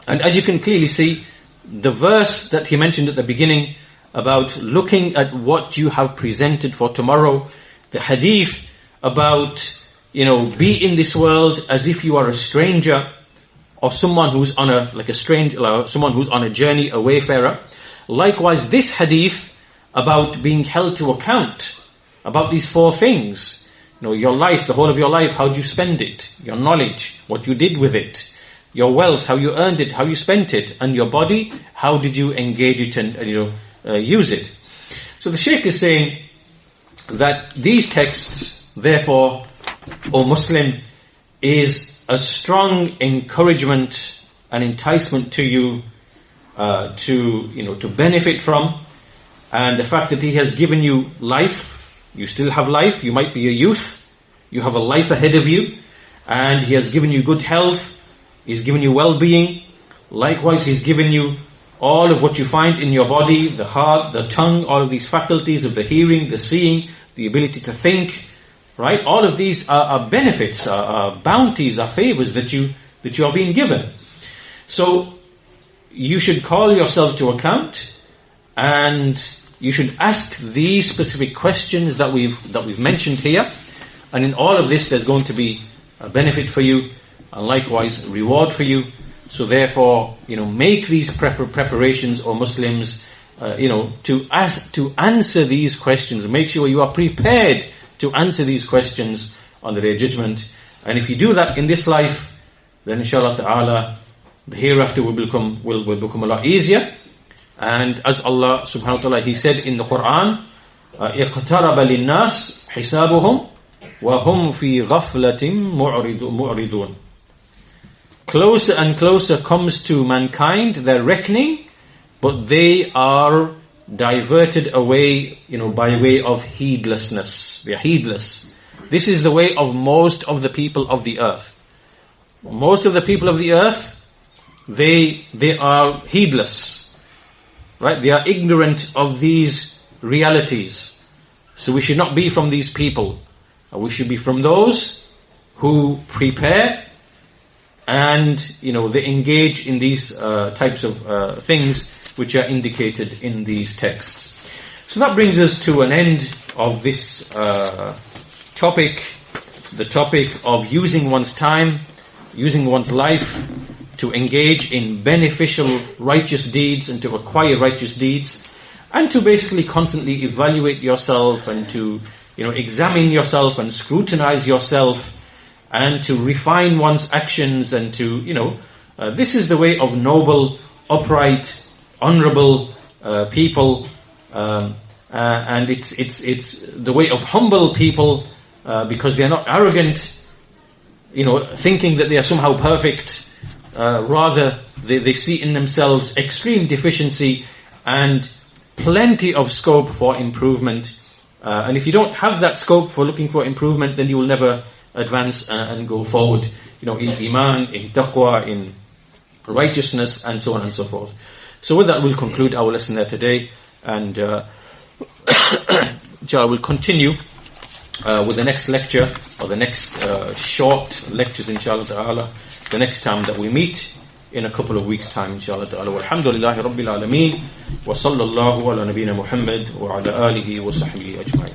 And as you can clearly see, the verse that he mentioned at the beginning about looking at what you have presented for tomorrow, the hadith about, be in this world as if you are a stranger, or someone who's on someone who's on a journey, a wayfarer. Likewise, this hadith about being held to account, about these four things. Your life, the whole of your life, how do you spend it? Your knowledge, what you did with it. Your wealth, how you earned it, how you spent it. And your body, how did you engage it and use it. So the Shaykh is saying that these texts, therefore, O Muslim, is a strong encouragement and enticement to you to benefit from. And the fact that he has given you life, you still have life, you might be a youth, you have a life ahead of you, and he has given you good health, he's given you well-being. Likewise, he's given you all of what you find in your body, the heart, the tongue, all of these faculties of the hearing, the seeing, the ability to think, right? All of these are benefits, are bounties, are favors that you are being given. So you should call yourself to account, and you should ask these specific questions that we've mentioned here. And in all of this, there's going to be a benefit for you, and likewise reward for you. So therefore, make these preparations, or Muslims, to answer these questions. Make sure you are prepared to answer these questions on the Day of Judgment. And if you do that in this life, then inshallah ta'ala, the hereafter will become a lot easier. And as Allah subhanahu wa ta'ala, He said in the Quran, اقترب للناس حسابهم وهم في غفلة معرضون. Closer and closer comes to mankind their reckoning, but they are diverted away, by way of heedlessness. They are heedless. This is the way of most of the people of the earth. Most of the people of the earth, they are heedless. Right? They are ignorant of these realities. So we should not be from these people. We should be from those who prepare and, they engage in these types of things which are indicated in these texts. So that brings us to an end of this topic, the topic of using one's time, using one's life to engage in beneficial righteous deeds and to acquire righteous deeds, and to basically constantly evaluate yourself and to, examine yourself and scrutinize yourself, and to refine one's actions and to, This is the way of noble, upright, honorable people, and it's the way of humble people, because they're not arrogant, thinking that they are somehow perfect. Rather, they see in themselves extreme deficiency and plenty of scope for improvement. And if you don't have that scope for looking for improvement, then you will never advance and go forward, in iman, in taqwa, in righteousness, and so on and so forth. So with that, we'll conclude our lesson there today, and inshallah, we'll continue with the next lecture, or the next short lectures, inshallah ta'ala, the next time that we meet, in a couple of weeks' time, inshallah ta'ala. Walhamdulillahi Rabbil Alameen, wa sallallahu ala nabiyyina Muhammad wa ala alihi wa sahbihi ajma'in.